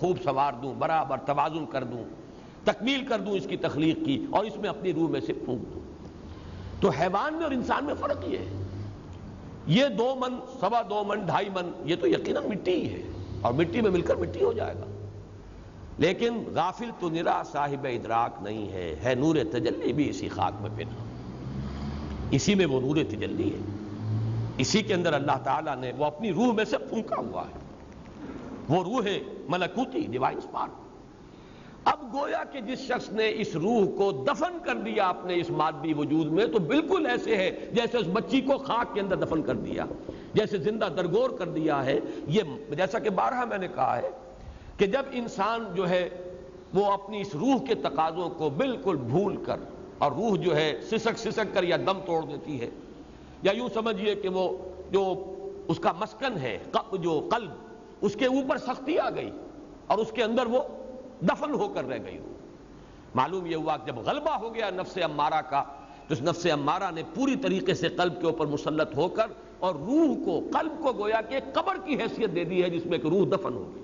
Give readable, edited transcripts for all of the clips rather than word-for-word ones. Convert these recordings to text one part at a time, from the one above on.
خوب سنوار دوں، برابر توازن کر دوں، تکمیل کر دوں اس کی تخلیق کی، اور اس میں اپنی روح میں سے پھونک دوں۔ تو حیوان میں اور انسان میں فرق یہ ہے، یہ 2 من، 2.25 من، 2.5 من، یہ تو یقیناً مٹی ہی ہے، اور مٹی میں مل کر مٹی ہو جائے گا، لیکن غافل تو نرا صاحب ادراک نہیں ہے نور تجلی بھی اسی خاک میں پنہاں، اسی میں وہ نور تجلی ہے، اسی کے اندر اللہ تعالیٰ نے وہ اپنی روح میں سے پھونکا ہوا ہے، وہ روح ملکوتی، ڈیوائن سپارک۔ اب گویا کہ جس شخص نے اس روح کو دفن کر دیا اپنے اس مادی وجود میں، تو بالکل ایسے ہے جیسے اس بچی کو خاک کے اندر دفن کر دیا، جیسے زندہ درگور کر دیا ہے۔ یہ جیسا کہ بارہا میں نے کہا ہے کہ جب انسان جو ہے وہ اپنی اس روح کے تقاضوں کو بالکل بھول کر، اور روح جو ہے سسک کر یا دم توڑ دیتی ہے، یا یوں سمجھیے کہ وہ جو اس کا مسکن ہے جو قلب، اس کے اوپر سختی آ گئی اور اس کے اندر وہ دفن ہو کر رہ گئی ہو۔ معلوم یہ ہوا کہ جب غلبہ ہو گیا نفس امارہ کا، تو اس نفس امارہ نے پوری طریقے سے قلب کے اوپر مسلط ہو کر اور روح کو، قلب کو گویا کہ ایک قبر کی حیثیت دے دی ہے جس میں کہ روح دفن ہوگی۔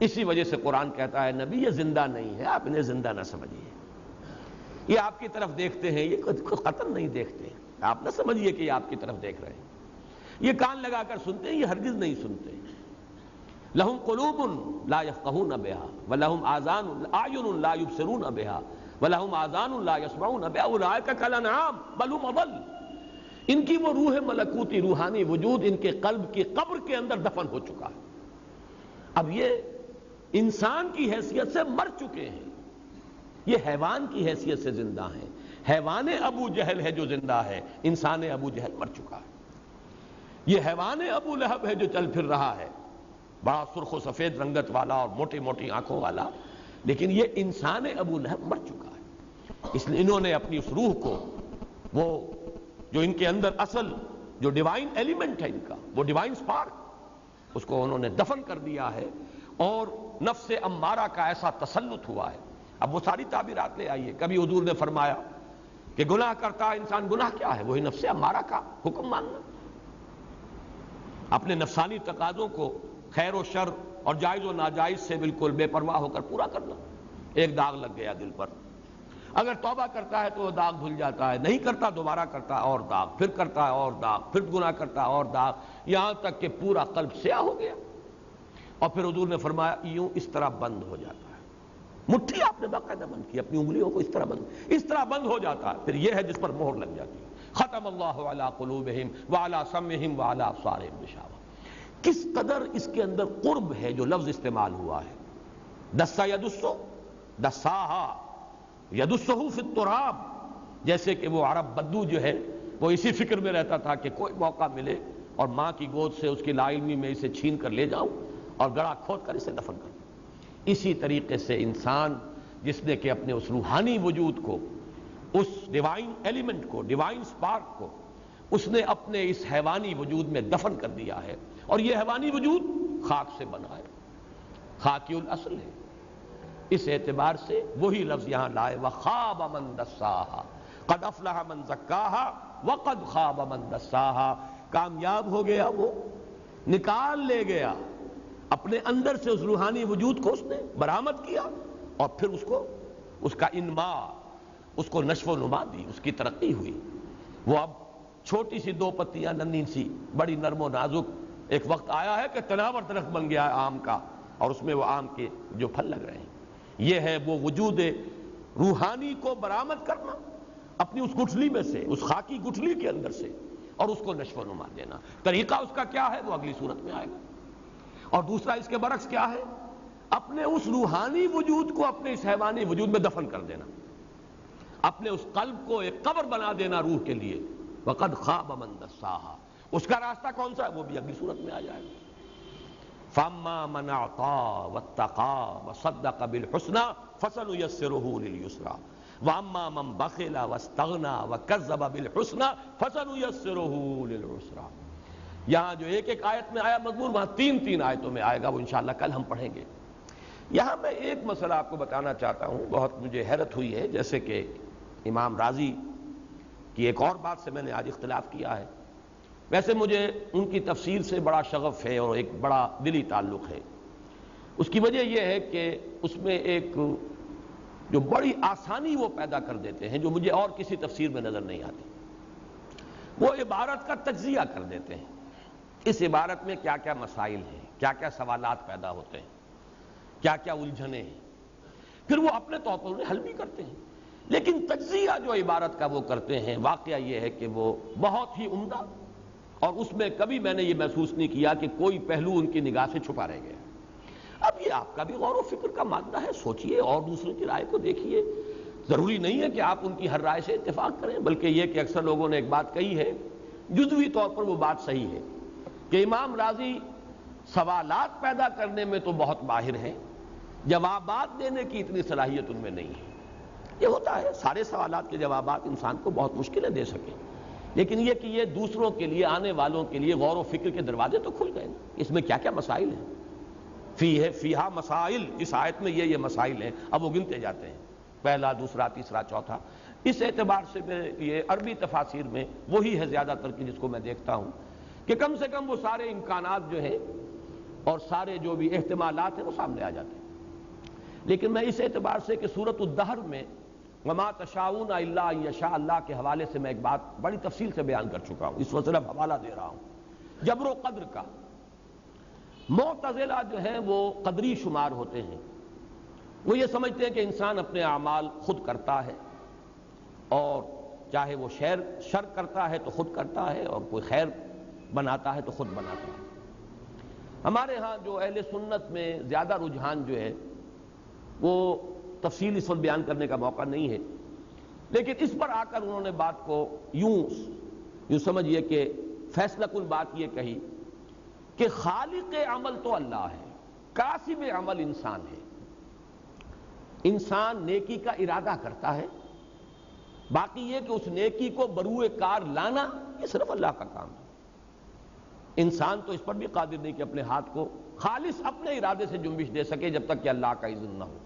اسی وجہ سے قرآن کہتا ہے نبی یہ زندہ نہیں ہے، آپ انہیں زندہ نہ سمجھیے، یہ آپ کی طرف دیکھتے ہیں، یہ قتل نہیں دیکھتے، آپ نہ سمجھیے کہ یہ آپ کی طرف دیکھ رہے ہیں، یہ کان لگا کر سنتے ہیں، یہ ہرگز نہیں سنتے۔ لہم قلوب لا یفقہون بہا ولہم آذان اعین لا یبصرون بہا ولہم آذان لا یسمعون بہا اولئک کالانعام بل ھم اضل۔ ان کی وہ روح ملکوتی، روحانی وجود ان کے قلب کی قبر کے اندر دفن ہو چکا ہے، اب یہ انسان کی حیثیت سے مر چکے ہیں، یہ حیوان کی حیثیت سے زندہ ہیں۔ حیوان ابو جہل ہے جو زندہ ہے، انسان ابو جہل مر چکا ہے۔ یہ حیوان ابو لہب ہے جو چل پھر رہا ہے، بڑا سرخ و سفید رنگت والا اور موٹی موٹی آنکھوں والا، لیکن یہ انسان ابو لہب مر چکا ہے۔ اس لیے انہوں نے اپنی اس روح کو، وہ جو ان کے اندر اصل جو ڈیوائن ایلیمنٹ ہے ان کا، وہ ڈیوائن سپارک، اس کو انہوں نے دفن کر دیا ہے، اور نفس امارہ کا ایسا تسلط ہوا ہے۔ اب وہ ساری تعبیرات لے آئیے، کبھی حضور نے فرمایا کہ گناہ کرتا ہے انسان، گناہ کیا ہے؟ وہی نفس امارہ کا حکم ماننا، اپنے نفسانی تقاضوں کو خیر و شر اور جائز و ناجائز سے بالکل بے پرواہ ہو کر پورا کرنا۔ ایک داغ لگ گیا دل پر، اگر توبہ کرتا ہے تو وہ داغ دھل جاتا ہے، نہیں کرتا دوبارہ کرتا ہے اور داغ، پھر کرتا ہے اور داغ، پھر گناہ کرتا ہے اور داغ، یہاں تک کہ پورا قلب سیاہ ہو گیا۔ اور پھر حضور نے فرمایا یوں اس طرح بند ہو جاتا ہے، مٹھی آپ نے باقاعدہ بند کی، اپنی انگلیوں کو اس طرح بند ہو جاتا ہے، پھر یہ ہے جس پر مہر لگ جاتی ہے۔ ختم اللہ علی قلوبہم وعلی سمعہم وعلی ابصارہم غشاوہ۔ کس قدر اس کے اندر قرب ہے جو لفظ استعمال ہوا ہے، دسا یدسو، دساہا یدسہ فی التراب، جیسے کہ وہ عرب بدو جو ہے وہ اسی فکر میں رہتا تھا کہ کوئی موقع ملے اور ماں کی گود سے اس کی لا علمی میں اسے چھین کر لے جاؤں اور گڑھا کھود کر اسے دفن کر دوں۔ اسی طریقے سے انسان جس نے کہ اپنے اس روحانی وجود کو، اس ڈیوائن ایلیمنٹ کو، ڈیوائن سپارک کو، اس نے اپنے اس حیوانی وجود میں دفن کر دیا ہے، اور یہ حیوانی وجود خاک سے بنا ہے، خاکی الاصل ہے۔ اس اعتبار سے وہی لفظ یہاں لائے وَخَابَ مَن دَسَّاهَا قَدْ أَفْلَحَ مَن زَكَّاهَا وَقَدْ خَابَ مَن دَسَّاهَا۔ کامیاب ہو گیا وہ، نکال لے گیا اپنے اندر سے اس روحانی وجود کو، اس نے برآمد کیا، اور پھر اس کو، اس کا انما، اس کو نشو و نما دی، اس کی ترقی ہوئی۔ وہ اب چھوٹی سی 2 پتیاں ننھی سی، بڑی نرم و نازک، ایک وقت آیا ہے کہ تناور درخت بن گیا ہے آم کا، اور اس میں وہ آم کے جو پھل لگ رہے ہیں۔ یہ ہے وہ وجود روحانی کو برآمد کرنا اپنی اس گٹھلی میں سے، اس خاکی گٹھلی کے اندر سے، اور اس کو نشو و نما دینا۔ طریقہ اس کا کیا ہے وہ اگلی صورت میں آئے گا۔ اور دوسرا اس کے برعکس کیا ہے، اپنے اس روحانی وجود کو اپنے اس حیوانی وجود میں دفن کر دینا، اپنے اس قلب کو ایک قبر بنا دینا روح کے لیے۔ وَقَدْ خَابَ مَن دَسَّاهَا، اس کا راستہ کون سا ہے وہ بھی اگلی صورت میں آ جائے گا۔ فَأَمَّا مَنْ أَعْطَىٰ وَاتَّقَىٰ وَصَدَّقَ بِالْحُسْنَىٰ فَسَنُيَسِّرُهُ لِلْيُسْرَىٰ وَأَمَّا مَنْ بَخِلَ وَاسْتَغْنَىٰ وَكَذَّبَ بِالْحُسْنَىٰ فَسَنُيَسِّرُهُ لِلْعُسْرَىٰ۔ یہاں جو ایک آیت میں آیا مضمون، وہاں 3 آیتوں میں آئے گا، وہ انشاءاللہ کل ہم پڑھیں گے۔ یہاں میں ایک مسئلہ آپ کو بتانا چاہتا ہوں، بہت مجھے حیرت ہوئی ہے، جیسے کہ امام رازی کی ایک اور بات سے میں نے آج اختلاف کیا ہے۔ ویسے مجھے ان کی تفسیر سے بڑا شغف ہے اور ایک بڑا دلی تعلق ہے۔ اس کی وجہ یہ ہے کہ اس میں ایک جو بڑی آسانی وہ پیدا کر دیتے ہیں جو مجھے اور کسی تفسیر میں نظر نہیں آتی، وہ عبارت کا تجزیہ کر دیتے ہیں، اس عبارت میں کیا کیا مسائل ہیں، کیا کیا سوالات پیدا ہوتے ہیں، کیا کیا الجھنیں ہیں، پھر وہ اپنے طور پر انہیں حل بھی کرتے ہیں، لیکن تجزیہ جو عبارت کا وہ کرتے ہیں واقعہ یہ ہے کہ وہ بہت ہی عمدہ، اور اس میں کبھی میں نے یہ محسوس نہیں کیا کہ کوئی پہلو ان کی نگاہ سے چھپا رہ گیا۔ اب یہ آپ کا بھی غور و فکر کا مادہ ہے، سوچئے اور دوسروں کی رائے کو دیکھیے، ضروری نہیں ہے کہ آپ ان کی ہر رائے سے اتفاق کریں، بلکہ یہ کہ اکثر لوگوں نے ایک بات کہی ہے، جزوی طور پر وہ بات صحیح ہے کہ امام راضی سوالات پیدا کرنے میں تو بہت ماہر ہیں، جوابات دینے کی اتنی صلاحیت ان میں نہیں ہے۔ یہ ہوتا ہے، سارے سوالات کے جوابات انسان کو بہت مشکل ہے دے سکیں، لیکن یہ کہ یہ دوسروں کے لیے، آنے والوں کے لیے غور و فکر کے دروازے تو کھل گئے، اس میں کیا کیا مسائل ہیں، فیہا مسائل، اس آیت میں یہ مسائل ہیں، اب وہ گنتے جاتے ہیں، پہلا، دوسرا، تیسرا، چوتھا۔ اس اعتبار سے یہ عربی تفاسیر میں وہی ہے زیادہ تر کی جس کو میں دیکھتا ہوں کہ کم سے کم وہ سارے امکانات جو ہیں اور سارے جو بھی احتمالات ہیں وہ سامنے آ جاتے ہیں۔ لیکن میں اس اعتبار سے کہ سورۃ الدہر میں وما تشاؤون الا ان یشاء اللہ کے حوالے سے میں ایک بات بڑی تفصیل سے بیان کر چکا ہوں، اس وقت صرف حوالہ دے رہا ہوں جبر و قدر کا۔ معتزلہ جو ہیں وہ قدری شمار ہوتے ہیں، وہ یہ سمجھتے ہیں کہ انسان اپنے اعمال خود کرتا ہے، اور چاہے وہ شر کرتا ہے تو خود کرتا ہے، اور کوئی خیر بناتا ہے تو خود بناتا ہے۔ ہمارے ہاں جو اہل سنت میں زیادہ رجحان جو ہے وہ تفصیل اس وقت بیان کرنے کا موقع نہیں ہے، لیکن اس پر آ کر انہوں نے بات کو یوں سمجھیے کہ فیصلہ کن بات یہ کہی کہ خالق عمل تو اللہ ہے، کاسب عمل انسان ہے۔ انسان نیکی کا ارادہ کرتا ہے، باقی یہ کہ اس نیکی کو بروئے کار لانا یہ صرف اللہ کا کام ہے۔ انسان تو اس پر بھی قادر نہیں کہ اپنے ہاتھ کو خالص اپنے ارادے سے جنبش دے سکے جب تک کہ اللہ کا اذن نہ ہو۔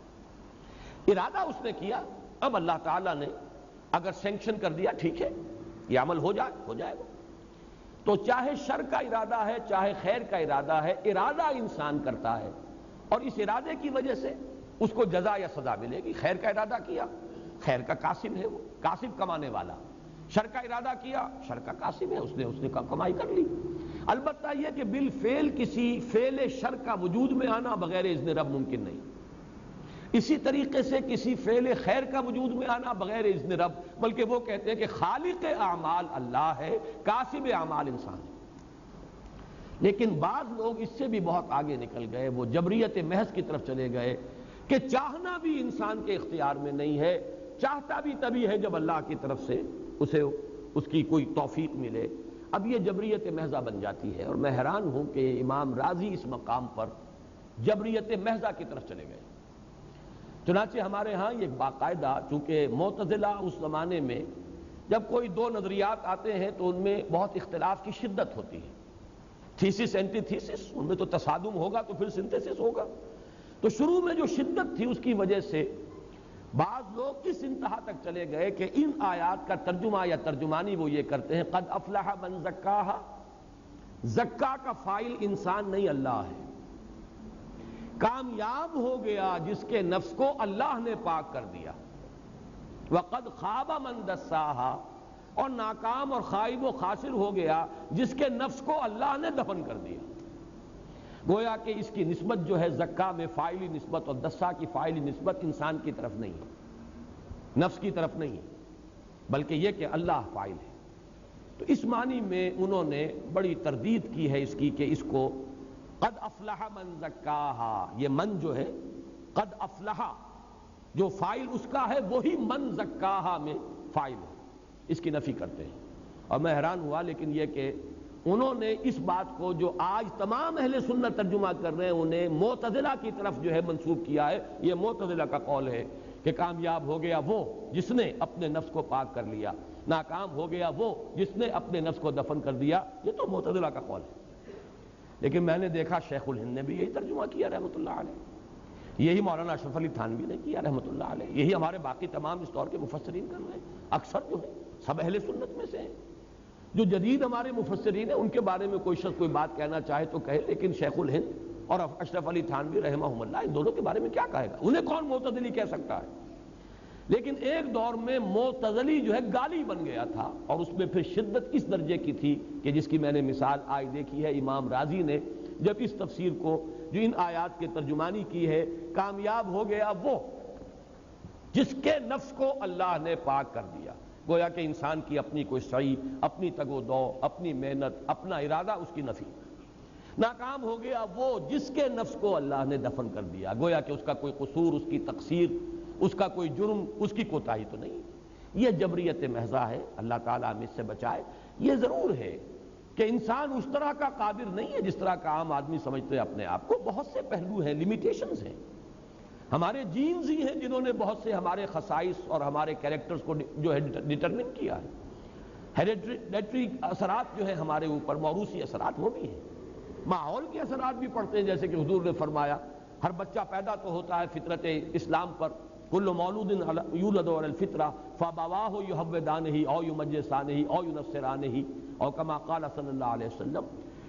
ارادہ اس نے کیا، اب اللہ تعالیٰ نے اگر سینکشن کر دیا ٹھیک ہے، یہ عمل ہو جائے گا۔ تو چاہے شر کا ارادہ ہے چاہے خیر کا ارادہ ہے، ارادہ انسان کرتا ہے، اور اس ارادے کی وجہ سے اس کو جزا یا سزا ملے گی۔ خیر کا ارادہ کیا، خیر کا کاسب ہے، وہ کاسب کمانے والا۔ شر کا ارادہ کیا، شر کا کاسب ہے، اس نے کمائی کر لی۔ البتہ یہ کہ بالفعل کسی فعل شر کا وجود میں آنا بغیر اذن رب ممکن نہیں، اسی طریقے سے کسی فعل خیر کا وجود میں آنا بغیر اذن رب، بلکہ وہ کہتے ہیں کہ خالق اعمال اللہ ہے، کاسب اعمال انسان ہے۔ لیکن بعض لوگ اس سے بھی بہت آگے نکل گئے، وہ جبریت محض کی طرف چلے گئے کہ چاہنا بھی انسان کے اختیار میں نہیں ہے، چاہتا بھی تبھی ہے جب اللہ کی طرف سے اسے اس کی کوئی توفیق ملے۔ اب یہ جبریت محضہ بن جاتی ہے، اور میں حیران ہوں کہ امام راضی اس مقام پر جبریت محضہ کی طرف چلے گئے۔ چنانچہ ہمارے ہاں یہ باقاعدہ، چونکہ معتزلہ اس زمانے میں جب کوئی دو نظریات آتے ہیں تو ان میں بہت اختلاف کی شدت ہوتی ہے، تھیسس اینٹی تھیسس، ان میں تو تصادم ہوگا تو پھر سنتھیسس ہوگا۔ تو شروع میں جو شدت تھی اس کی وجہ سے بعض لوگ اس انتہا تک چلے گئے کہ ان آیات کا ترجمہ یا ترجمانی وہ یہ کرتے ہیں قد افلح من زکاہا، زکا کا فاعل انسان نہیں اللہ ہے، کامیاب ہو گیا جس کے نفس کو اللہ نے پاک کر دیا، وقد خاب من دساہا، اور ناکام اور خائب و خاسر ہو گیا جس کے نفس کو اللہ نے دفن کر دیا۔ گویا کہ اس کی نسبت جو ہے زکا میں فاعلی نسبت اور دسا کی فاعلی نسبت انسان کی طرف نہیں ہے، نفس کی طرف نہیں ہے، بلکہ یہ کہ اللہ فاعل ہے۔ تو اس معنی میں انہوں نے بڑی تردید کی ہے اس کی کہ اس کو قد افلح من زکاہا، یہ من جو ہے قد افلح جو فاعل اس کا ہے وہی من زکاہا میں فاعل ہے، اس کی نفی کرتے ہیں۔ اور میں حیران ہوا لیکن یہ کہ انہوں نے اس بات کو جو آج تمام اہل سنت ترجمہ کر رہے ہیں انہیں معتزلہ کی طرف جو ہے منسوب کیا ہے۔ یہ معتزلہ کا قول ہے کہ کامیاب ہو گیا وہ جس نے اپنے نفس کو پاک کر لیا، ناکام ہو گیا وہ جس نے اپنے نفس کو دفن کر دیا، یہ تو معتزلہ کا قول ہے۔ لیکن میں نے دیکھا شیخ الہند نے بھی یہی ترجمہ کیا رحمۃ اللہ علیہ، یہی مولانا اشرف علی تھانوی نے کیا رحمۃ اللہ علیہ، یہی ہمارے باقی تمام اس دور کے مفسرین کر رہے ہیں، اکثر جو ہیں سب اہل سنت میں سے ہیں۔ جو جدید ہمارے مفسرین ہیں ان کے بارے میں کوئی شخص کوئی بات کہنا چاہے تو کہے، لیکن شیخ الہند اور اشرف علی تھانوی رحمہم اللہ، ان دونوں کے بارے میں کیا کہے گا؟ انہیں کون معتزلی کہہ سکتا ہے؟ لیکن ایک دور میں معتزلی جو ہے گالی بن گیا تھا، اور اس میں پھر شدت اس درجے کی تھی کہ جس کی میں نے مثال آج دیکھی ہے، امام رازی نے جب اس تفسیر کو جو ان آیات کے ترجمانی کی ہے کامیاب ہو گیا، وہ جس کے نفس کو اللہ نے پاک کر دیا، گویا کہ انسان کی اپنی کوئی سعی، اپنی تگ و دو، اپنی محنت، اپنا ارادہ اس کی نفی، ناکام ہو گیا وہ جس کے نفس کو اللہ نے دفن کر دیا، گویا کہ اس کا کوئی قصور، اس کی تقصیر، اس کا کوئی جرم، اس کی کوتاہی تو نہیں۔ یہ جبریت محضہ ہے، اللہ تعالیٰ ہمیں اس سے بچائے۔ یہ ضرور ہے کہ انسان اس طرح کا قادر نہیں ہے جس طرح کا عام آدمی سمجھتے ہیں اپنے آپ کو، بہت سے پہلو ہیں، لیمیٹیشنز ہیں، ہمارے جینز ہی ہیں جنہوں نے بہت سے ہمارے خصائص اور ہمارے کیریکٹرز کو جو ہے ڈٹرمن کیا ہے۔ ہیریڈیٹری اثرات جو ہیں ہمارے اوپر، موروثی اثرات وہ بھی ہیں، ماحول کے اثرات بھی پڑتے ہیں، جیسے کہ حضور نے فرمایا ہر بچہ پیدا تو ہوتا ہے فطرت اسلام پر، کل مولود یولد علی الفطرہ فابواہ یہودانہ او یمجسانہ او ینصرانہ او کما قال صلی اللہ علیہ وسلم۔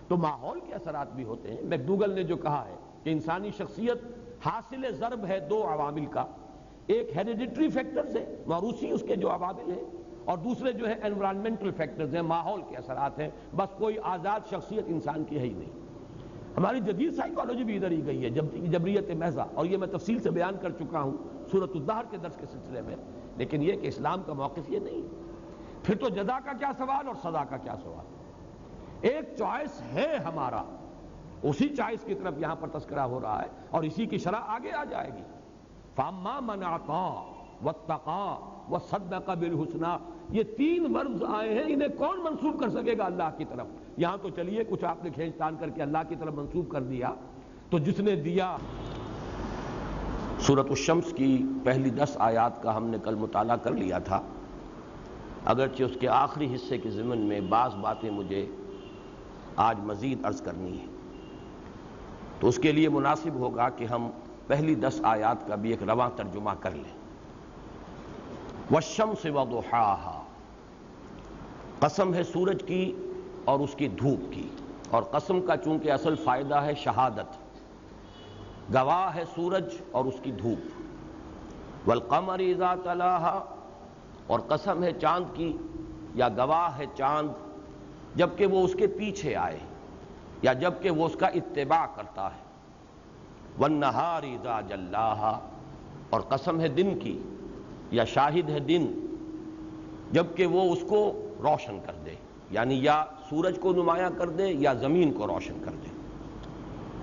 تو ماحول کے اثرات بھی ہوتے ہیں۔ میکڈوگل نے جو کہا ہے کہ انسانی شخصیت حاصل ضرب ہے دو عوامل کا، ایک ہیریڈیٹری فیکٹرز ہے، موروثی اس کے جو عوامل ہیں، اور دوسرے جو ہے انوائرمنٹل فیکٹرز ہیں، ماحول کے اثرات ہیں، بس کوئی آزاد شخصیت انسان کی ہے ہی نہیں۔ ہماری جدید سائیکالوجی بھی ادھر ہی گئی ہے، جبریت محضہ، اور یہ میں تفصیل سے بیان کر چکا ہوں سورۃ الدہر کے درس کے سلسلے میں، لیکن یہ کہ اسلام کا موقف یہ نہیں۔ پھر تو جزا کا کیا سوال اور سزا کا کیا سوال؟ ایک چوائس ہے ہمارا، اسی چوائس کی طرف یہاں پر تذکرہ ہو رہا ہے، اور اسی کی شرح آگے آ جائے گی۔ فَأَمَّا مَنْ أَعْطَىٰ وَاتَّقَىٰ وَصَدَّقَ بِالْحُسْنَىٰ، یہ تین ورڈز آئے ہیں، انہیں کون منسوب کر سکے گا اللہ کی طرف؟ یہاں تو چلیے کچھ آپ نے کھینچ تان کر کے اللہ کی طرف منسوب کر دیا، تو جس نے دیا۔ سورۃ الشمس کی پہلی 10 آیات کا ہم نے کل مطالعہ کر لیا تھا، اگرچہ اس کے آخری حصے کے ضمن میں بعض باتیں مجھے آج مزید عرض کرنی ہیں، تو اس کے لیے مناسب ہوگا کہ ہم پہلی 10 آیات کا بھی ایک رواں ترجمہ کر لیں۔ والشمس وضحاها، قسم ہے سورج کی اور اس کی دھوپ کی، اور قسم کا چونکہ اصل فائدہ ہے شہادت، گواہ ہے سورج اور اس کی دھوپ۔ والقمر اذا تلاها، اور قسم ہے چاند کی یا گواہ ہے چاند جبکہ وہ اس کے پیچھے آئے یا جبکہ وہ اس کا اتباع کرتا ہے۔ والنہار اذا جلاها، اور قسم ہے دن کی یا شاہد ہے دن جبکہ وہ اس کو روشن کر دے، یعنی یا سورج کو نمایاں کر دے یا زمین کو روشن کر دے۔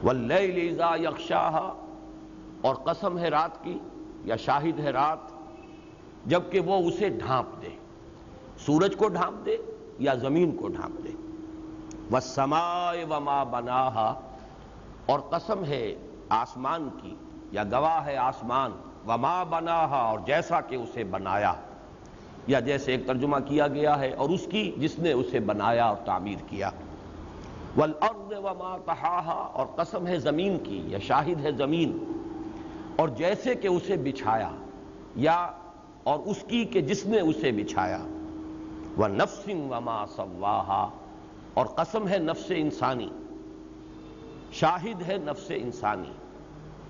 واللیل اذا یغشاها، اور قسم ہے رات کی یا شاہد ہے رات جبکہ وہ اسے ڈھانپ دے، سورج کو ڈھانپ دے یا زمین کو ڈھانپ دے۔ والسماء وما بناها، اور قسم ہے آسمان کی یا گواہ ہے آسمان، وما بناها، اور جیسا کہ اسے بنایا، یا جیسے ایک ترجمہ کیا گیا ہے اور اس کی جس نے اسے بنایا اور تعمیر کیا۔ والارض وما طحاها، اور قسم ہے زمین کی یا شاہد ہے زمین اور جیسے کہ اسے بچھایا، یا اور اس کی کہ جس نے اسے بچھایا۔ ونفس وما سواها، اور قسم ہے نفس انسانی، شاہد ہے نفس انسانی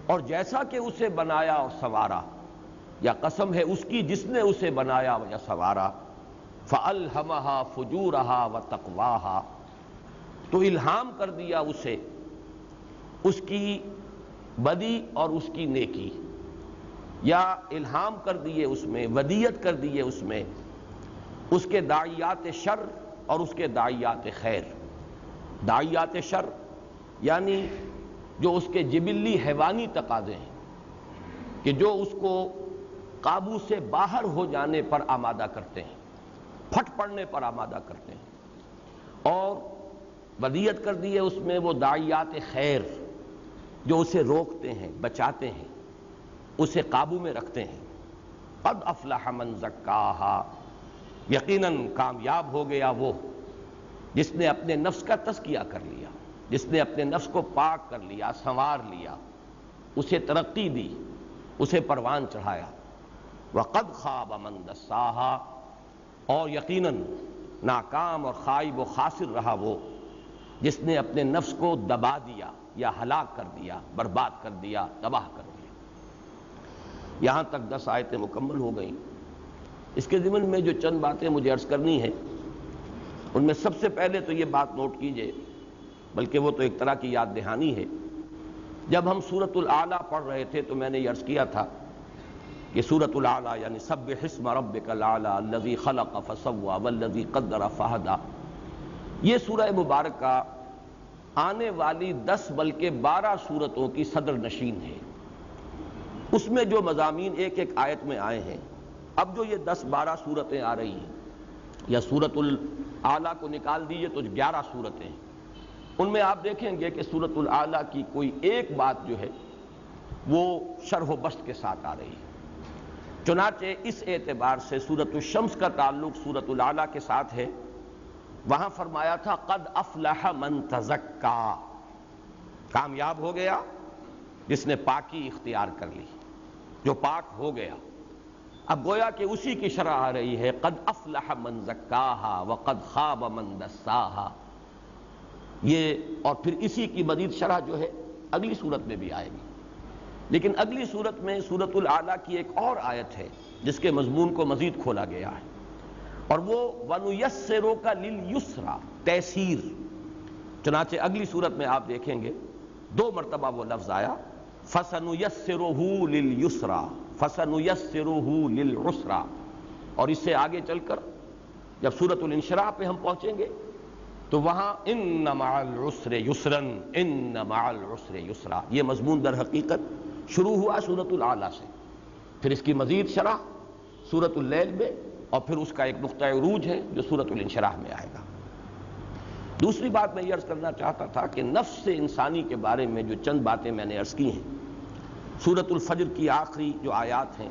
اور جیسا کہ اسے بنایا اور سنوارا، یا قسم ہے اس کی جس نے اسے بنایا یا سنوارا۔ فَأَلْهَمَهَا فُجُورَهَا وَتَقْوَاهَا، تو الہام کر دیا اسے اس کی بدی اور اس کی نیکی، یا الہام کر دیے اس میں، ودیت کر دیے اس میں اس کے داعیات شر اور اس کے داعیات خیر۔ داعیات شر یعنی جو اس کے جبلی حیوانی تقاضے ہیں کہ جو اس کو قابو سے باہر ہو جانے پر آمادہ کرتے ہیں، پھٹ پڑنے پر آمادہ کرتے ہیں، اور ودیت کر دیے اس میں وہ داعیات خیر جو اسے روکتے ہیں، بچاتے ہیں، اسے قابو میں رکھتے ہیں۔ قد افلح من زکاہا، یقیناً کامیاب ہو گیا وہ جس نے اپنے نفس کا تزکیہ کر لیا، جس نے اپنے نفس کو پاک کر لیا، سنوار لیا، اسے ترقی دی، اسے پروان چڑھایا۔ وقد خاب من دساہا، اور یقیناً ناکام اور خائب و خاسر رہا وہ جس نے اپنے نفس کو دبا دیا یا ہلاک کر دیا، برباد کر دیا، تباہ کر دیا۔ یہاں تک 10 آیتیں مکمل ہو گئیں۔ اس کے ضمن میں جو چند باتیں مجھے عرض کرنی ہیں، ان میں سب سے پہلے تو یہ بات نوٹ کیجئے، بلکہ وہ تو ایک طرح کی یاد دہانی ہے۔ جب ہم سورۃ الاعلیٰ پڑھ رہے تھے تو میں نے یہ عرض کیا تھا کہ سورۃ الاعلیٰ یعنی سبح اسم ربک الاعلیٰ الذی خلق فسوی والذی قدر فہدی، یہ سورہ مبارکہ آنے والی 10 بلکہ 12 سورتوں کی صدر نشین ہے۔ اس میں جو مضامین ایک ایک آیت میں آئے ہیں، اب جو یہ 10-12 سورتیں آ رہی ہیں، یا سورۃ الاعلیٰ کو نکال دیجئے تو 11 سورتیں ہیں، ان میں آپ دیکھیں گے کہ سورۃ الاعلیٰ کی کوئی ایک بات جو ہے وہ شرح و بسط کے ساتھ آ رہی ہے۔ چنانچہ اس اعتبار سے سورۃ الشمس کا تعلق سورۃ الاعلیٰ کے ساتھ ہے۔ وہاں فرمایا تھا قد افلح من تزکا، کامیاب ہو گیا جس نے پاکی اختیار کر لی، جو پاک ہو گیا۔ اب گویا کہ اسی کی شرح آ رہی ہے قد افلح من زکاہا وقد خاب من دساہا، یہ اور پھر اسی کی مزید شرح جو ہے اگلی صورت میں بھی آئے گی۔ لیکن اگلی صورت میں سورۃ الاعلیٰ کی ایک اور آیت ہے جس کے مضمون کو مزید کھولا گیا ہے، اور وہ وَنُيَسِّرُكَ لِلْيُسْرَى، تیسیر۔ چنانچہ اگلی صورت میں آپ دیکھیں گے 2 مرتبہ وہ لفظ آیا فَسَنُيَسِّرُهُ لِلْيُسْرَى فَسَنُيَسِّرُهُ لِلْعُسْرَى، اور اس سے آگے چل کر جب سورۃ الانشراح پہ ہم پہنچیں گے تو وہاں ان مع العسر یسرا ان مع العسر یسرا، یہ مضمون در حقیقت شروع ہوا سورۃ الاعلیٰ سے، پھر اس کی مزید شرح سورۃ اللیل میں، اور پھر اس کا ایک نقطہ عروج ہے جو سورۃ الانشراح میں آئے گا۔ دوسری بات میں یہ عرض کرنا چاہتا تھا کہ نفس انسانی کے بارے میں جو چند باتیں میں نے عرض کی ہیں، سورۃ الفجر کی آخری جو آیات ہیں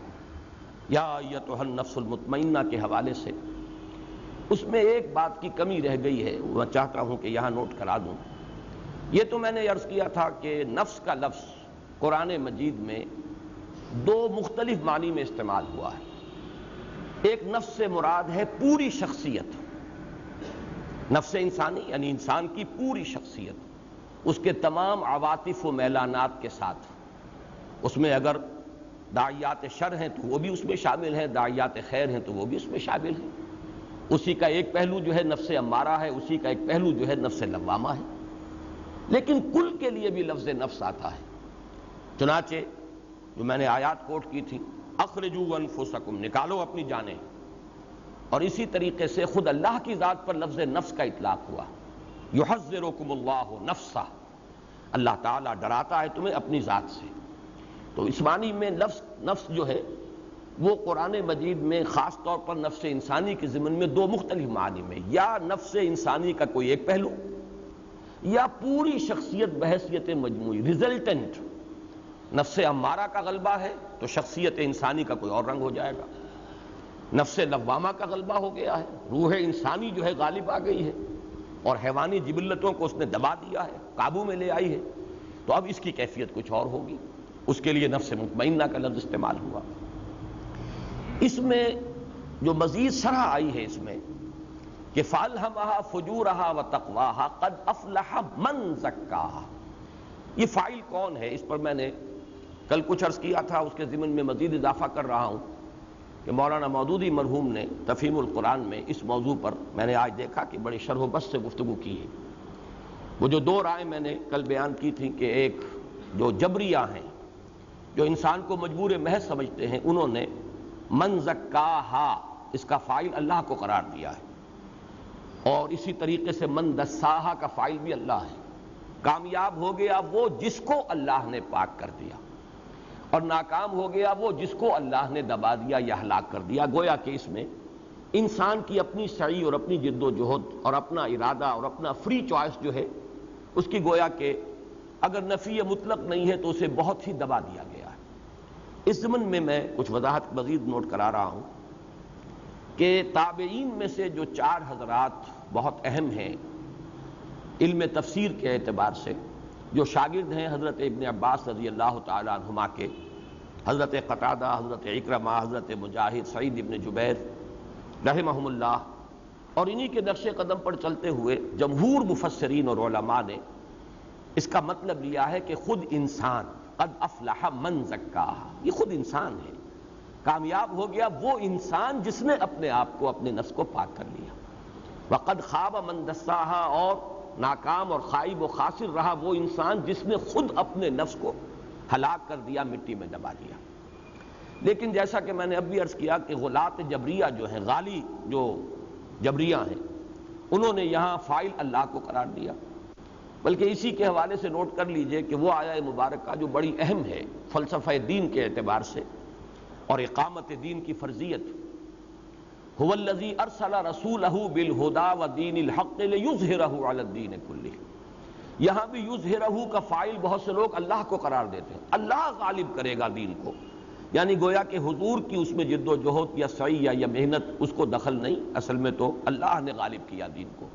یا ایتھا النفس المطمئنہ کے حوالے سے، اس میں ایک بات کی کمی رہ گئی ہے، وہ چاہتا ہوں کہ یہاں نوٹ کرا دوں۔ یہ تو میں نے عرض کیا تھا کہ نفس کا لفظ قرآن مجید میں 2 مختلف معنی میں استعمال ہوا ہے۔ ایک نفس سے مراد ہے پوری شخصیت، نفس انسانی یعنی انسان کی پوری شخصیت، اس کے تمام عواطف و میلانات کے ساتھ۔ اس میں اگر داعیات شر ہیں تو وہ بھی اس میں شامل ہیں، داعیات خیر ہیں تو وہ بھی اس میں شامل ہیں۔ اسی کا ایک پہلو جو ہے نفس امارہ ہے، اسی کا ایک پہلو جو ہے نفس لوامہ ہے، لیکن کل کے لیے بھی لفظ نفس آتا ہے۔ چنانچہ جو میں نے آیات کوٹ کی تھی اخرجوا انفسکم، نکالو اپنی جانیں، اور اسی طریقے سے خود اللہ کی ذات پر لفظ نفس کا اطلاق ہوا، یحذرکم اللہ نفسہ، اللہ تعالیٰ ڈراتا ہے تمہیں اپنی ذات سے۔ تو اس معنی میں لفظ نفس جو ہے وہ قرآن مجید میں خاص طور پر نفس انسانی کے ضمن میں 2 مختلف معنی میں، یا نفس انسانی کا کوئی ایک پہلو، یا پوری شخصیت بحیثیت مجموعی ریزلٹنٹ۔ نفس امارہ کا غلبہ ہے تو شخصیت انسانی کا کوئی اور رنگ ہو جائے گا، نفس لوامہ کا غلبہ ہو گیا ہے، روح انسانی جو ہے غالب آ گئی ہے اور حیوانی جبلتوں کو اس نے دبا دیا ہے، قابو میں لے آئی ہے، تو اب اس کی کیفیت کچھ اور ہوگی، اس کے لیے نفس مطمئنہ کا لفظ استعمال ہوا۔ اس میں جو مزید شرح آئی ہے اس میں کہ فَأَلْهَمَهَا فُجُورَهَا وَتَقْوَاهَا قَدْ أَفْلَحَ مَنْ زَكَّاهَا، یہ فاعل کون ہے؟ اس پر میں نے کل کچھ عرض کیا تھا، اس کے ضمن میں مزید اضافہ کر رہا ہوں کہ مولانا مودودی مرحوم نے تفہیم القرآن میں اس موضوع پر میں نے آج دیکھا کہ بڑے شرح و بسط سے گفتگو کی ہے۔ وہ جو 2 رائے میں نے کل بیان کی تھی کہ ایک جو جبریہ ہیں، جو انسان کو مجبور محض سمجھتے ہیں، انہوں نے من زکاہا اس کا فاعل اللہ کو قرار دیا ہے، اور اسی طریقے سے من دساہا کا فاعل بھی اللہ ہے۔ کامیاب ہو گیا وہ جس کو اللہ نے پاک کر دیا، اور ناکام ہو گیا وہ جس کو اللہ نے دبا دیا یا ہلاک کر دیا۔ گویا کہ اس میں انسان کی اپنی سعی اور اپنی جد و جہد اور اپنا ارادہ اور اپنا فری چوائس جو ہے اس کی گویا کہ اگر نفی مطلق نہیں ہے تو اسے بہت ہی دبا دیا گیا ہے۔ اس ضمن میں میں کچھ وضاحت مزید نوٹ کرا رہا ہوں کہ تابعین میں سے جو 4 حضرات بہت اہم ہیں علم تفسیر کے اعتبار سے، جو شاگرد ہیں حضرت ابن عباس رضی اللہ تعالی عنہما کے، حضرت قتادہ، حضرت اکرمہ، حضرت مجاہد، سعید ابن جبیر رحمہم اللہ، اور انہی کے نقش قدم پر چلتے ہوئے جمہور مفسرین اور علماء نے اس کا مطلب لیا ہے کہ خود انسان، قد افلح من زکاہا، یہ خود انسان ہے، کامیاب ہو گیا وہ انسان جس نے اپنے آپ کو، اپنے نفس کو پاک کر لیا۔ وقد خواب من دساہا، اور ناکام اور خائب و خاسر رہا وہ انسان جس نے خود اپنے نفس کو ہلاک کر دیا، مٹی میں دبا دیا۔ لیکن جیسا کہ میں نے اب بھی عرض کیا کہ غلاۃ جبریہ جو ہیں، غالی جو جبریہ ہیں، انہوں نے یہاں فاعل اللہ کو قرار دیا۔ بلکہ اسی کے حوالے سے نوٹ کر لیجئے کہ وہ آیہ مبارکہ جو بڑی اہم ہے فلسفہ دین کے اعتبار سے اور اقامت دین کی فرضیت، هو الذی ارسل رسولہ بالہدی ودین الحق لیظہرہ علی الدین کلہ، یہاں بھی یظہرہ کا فاعل بہت سے لوگ اللہ کو قرار دیتے ہیں، اللہ غالب کرے گا دین کو، یعنی گویا کہ حضور کی اس میں جد و جہد یا سعی یا محنت اس کو دخل نہیں، اصل میں تو اللہ نے غالب کیا دین کو۔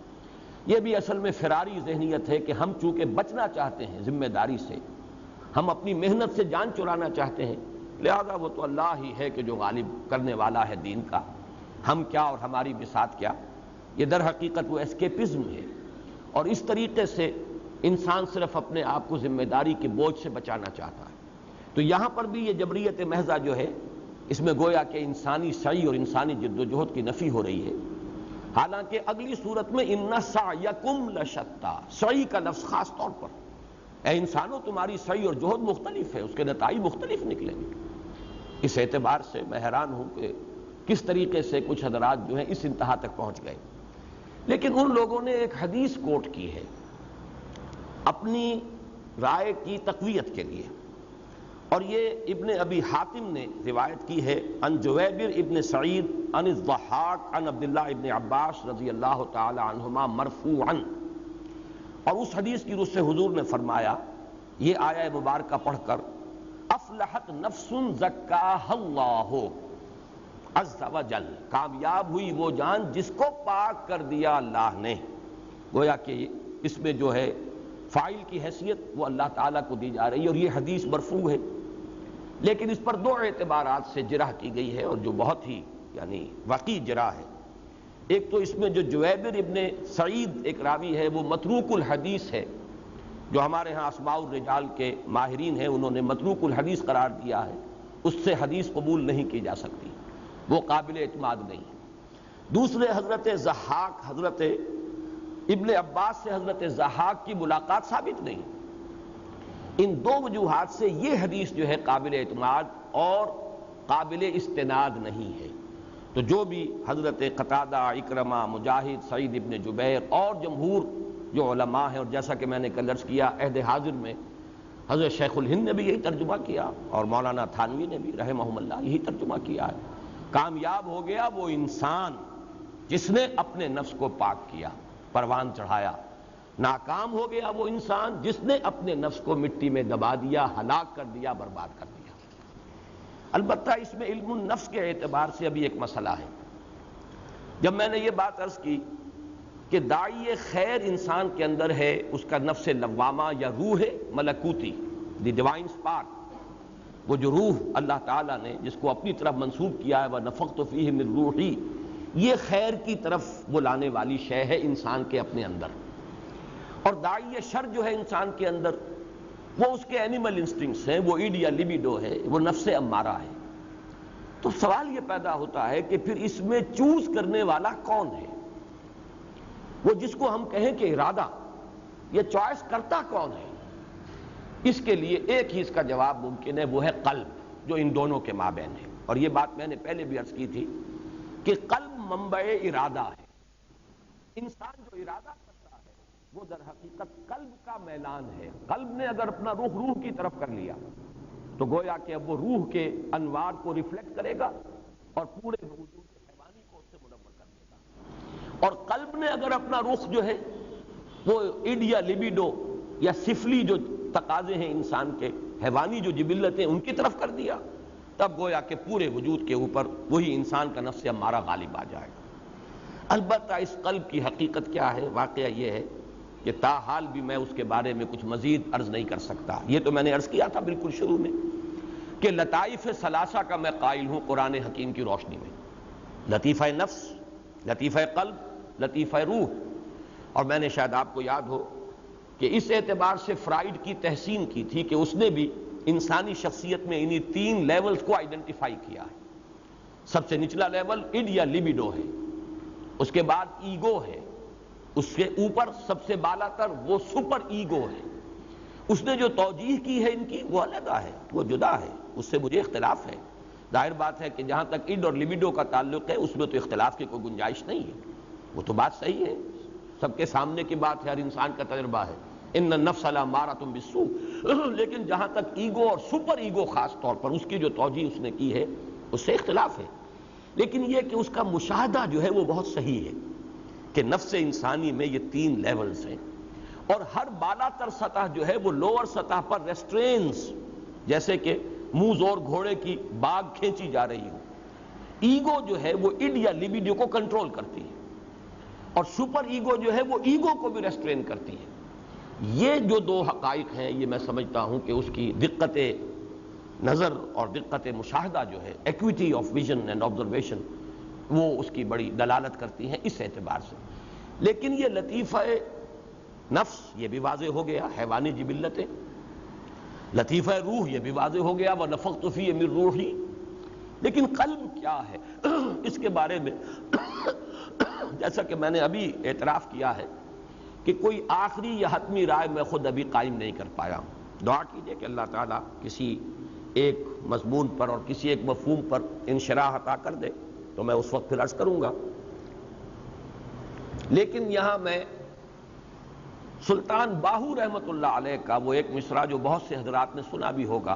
یہ بھی اصل میں فراری ذہنیت ہے کہ ہم چونکہ بچنا چاہتے ہیں ذمہ داری سے، ہم اپنی محنت سے جان چرانا چاہتے ہیں، لہذا وہ تو اللہ ہی ہے کہ جو غالب کرنے والا ہے دین کا، ہم کیا اور ہماری بساط کیا۔ یہ در حقیقت وہ اسکیپزم ہے، اور اس طریقے سے انسان صرف اپنے آپ کو ذمہ داری کے بوجھ سے بچانا چاہتا ہے۔ تو یہاں پر بھی یہ جبریت محضہ جو ہے، اس میں گویا کہ انسانی سعی اور انسانی جد و جہد کی نفی ہو رہی ہے، حالانکہ اگلی صورت میں ان سعیکم لشتی، سعی کا لفظ خاص طور پر، اے انسانوں تمہاری سعی اور جہد مختلف ہے، اس کے نتائج مختلف نکلیں گے۔ اس اعتبار سے میں حیران ہوں کہ کس طریقے سے کچھ حضرات جو ہیں اس انتہا تک پہنچ گئے۔ لیکن ان لوگوں نے ایک حدیث کوٹ کی ہے اپنی رائے کی تقویت کے لیے، اور یہ ابن ابی حاتم نے روایت کی ہے عن جویبر ابن سعید عن الضحاک عن عبداللہ ابن عباس رضی اللہ تعالی عنہما مرفوعا، اور اس حدیث کی رخ سے حضور نے فرمایا یہ آیہ مبارکہ پڑھ کر، افلحت نفس زکاہا اللہ عز وجل، کامیاب ہوئی وہ جان جس کو پاک کر دیا اللہ نے۔ گویا کہ اس میں جو ہے فاعل کی حیثیت وہ اللہ تعالیٰ کو دی جا رہی ہے، اور یہ حدیث مرفوع ہے، لیکن اس پر دو اعتبارات سے جرح کی گئی ہے، اور جو بہت ہی یعنی واقعی جرح ہے۔ ایک تو اس میں جو جویبر ابن سعید ایک راوی ہے وہ متروک الحدیث ہے، جو ہمارے ہاں اسماء الرجال کے ماہرین ہیں انہوں نے متروک الحدیث قرار دیا ہے، اس سے حدیث قبول نہیں کی جا سکتی، وہ قابل اعتماد نہیں ہے۔ دوسرے حضرت ضحاک، حضرت ابن عباس سے حضرت ضحاک کی ملاقات ثابت نہیں۔ ان دو وجوہات سے یہ حدیث جو ہے قابل اعتماد اور قابل استناد نہیں ہے۔ تو جو بھی حضرت قتادہ، اکرمہ، مجاہد، سعید ابن جبیر اور جمہور جو علماء ہیں، اور جیسا کہ میں نے کل عرض کیا عہد حاضر میں حضرت شیخ الہند نے بھی یہی ترجمہ کیا، اور مولانا تھانوی نے بھی رحمہم اللہ یہی ترجمہ کیا ہے، کامیاب ہو گیا وہ انسان جس نے اپنے نفس کو پاک کیا، پروان چڑھایا، ناکام ہو گیا وہ انسان جس نے اپنے نفس کو مٹی میں دبا دیا، ہلاک کر دیا، برباد کر دیا۔ البتہ اس میں علم النفس کے اعتبار سے ابھی ایک مسئلہ ہے۔ جب میں نے یہ بات عرض کی کہ داعی خیر انسان کے اندر ہے، اس کا نفس لوامہ یا روح ملکوتی، دی ڈیوائن اسپارک، وہ جو روح اللہ تعالیٰ نے جس کو اپنی طرف منسوب کیا ہے وَنَفَخْتُ فِيهِ مِن رُوحِي، یہ خیر کی طرف بلانے والی شے ہے انسان کے اپنے اندر۔ اور داعی شر جو ہے انسان کے اندر، وہ اس کے اینیمل انسٹنکٹس ہیں، وہ ایڈ یا لیبیڈو ہے، وہ نفس امارہ ہے۔ تو سوال یہ پیدا ہوتا ہے کہ پھر اس میں چوز کرنے والا کون ہے؟ وہ جس کو ہم کہیں کہ ارادہ، یہ چوائس کرتا کون ہے؟ اس کے لیے ایک ہی اس کا جواب ممکن ہے، وہ ہے قلب، جو ان دونوں کے مابین ہے۔ اور یہ بات میں نے پہلے بھی عرض کی تھی کہ قلب منبع ارادہ ہے۔ انسان جو ارادہ کرتا ہے وہ در حقیقت قلب کا میلان ہے۔ قلب نے اگر اپنا رخ روح کی طرف کر لیا تو گویا کہ اب وہ روح کے انوار کو ریفلیکٹ کرے گا اور پورے وجود حیوانی کو اس سے منور کر دے گا۔ اور قلب نے اگر اپنا رخ جو ہے وہ ایڈ یا لیبیڈو یا سفلی جو تقاضے ہیں انسان کے، حیوانی جو جبلتیں ان کی طرف کر دیا، تب گویا کہ پورے وجود کے اوپر وہی انسان کا نفس امارہ غالب آ جائے گا۔ البتہ اس قلب کی حقیقت کیا ہے؟ واقعہ یہ ہے کہ تاحال بھی میں اس کے بارے میں کچھ مزید عرض نہیں کر سکتا۔ یہ تو میں نے عرض کیا تھا بالکل شروع میں کہ لطائف ثلاثہ کا میں قائل ہوں قرآن حکیم کی روشنی میں، لطیفہ نفس، لطیفہ قلب، لطیفہ روح. اور میں نے شاید آپ کو یاد ہو کہ اس اعتبار سے فرائیڈ کی تحسین کی تھی کہ اس نے بھی انسانی شخصیت میں انہی 3 لیولز کو آئیڈینٹیفائی کیا ہے. سب سے نچلا لیول اڈ یا لیبیڈو ہے، اس کے بعد ایگو ہے، اس کے اوپر سب سے بالا تر وہ سپر ایگو ہے. اس نے جو توجیہ کی ہے ان کی وہ علیحدہ ہے، وہ جدا ہے، اس سے مجھے اختلاف ہے. ظاہر بات ہے کہ جہاں تک اڈ اور لیبیڈو کا تعلق ہے اس میں تو اختلاف کی کوئی گنجائش نہیں ہے، وہ تو بات صحیح ہے، سب کے سامنے کی بات ہے، ہر انسان کا تجربہ ہے. ان النفس لامارۃ بالسوء. لیکن جہاں تک ایگو اور سپر ایگو خاص طور پر اس کی جو توجیہ اس نے کی ہے اس سے اختلاف ہے. لیکن یہ کہ اس کا مشاہدہ جو ہے وہ بہت صحیح ہے کہ نفس انسانی میں یہ 3 لیولز ہیں، اور ہر بالا تر سطح جو ہے وہ لوور سطح پر ریسٹرینز، جیسے کہ منہ زور گھوڑے کی باگ کھینچی جا رہی ہو. ایگو جو ہے وہ اڈ یا لیبیڈو کو کنٹرول کرتی ہے، اور سپر ایگو جو ہے وہ ایگو کو بھی ریسٹرین کرتی ہے. یہ جو 2 حقائق ہیں یہ میں سمجھتا ہوں کہ اس کی دقت نظر اور دقت مشاہدہ جو ہے، equity of vision and observation, وہ اس کی بڑی دلالت کرتی ہیں اس اعتبار سے. لیکن یہ لطیفہ نفس یہ بھی واضح ہو گیا، حیوانی جبلتیں. لطیفہ روح یہ بھی واضح ہو گیا، وَنَفَخْتُ فِيهِ مِن رُوحِي. لیکن قلب کیا ہے اس کے بارے میں جیسا کہ میں نے ابھی اعتراف کیا ہے کہ کوئی آخری یا حتمی رائے میں خود ابھی قائم نہیں کر پایا ہوں. دعا کیجئے کہ اللہ تعالیٰ کسی ایک مضمون پر اور کسی ایک مفہوم پر انشراح عطا کر دے تو میں اس وقت پھر عرض کروں گا. لیکن یہاں میں سلطان باہو رحمت اللہ علیہ کا وہ ایک مصرع جو بہت سے حضرات نے سنا بھی ہوگا،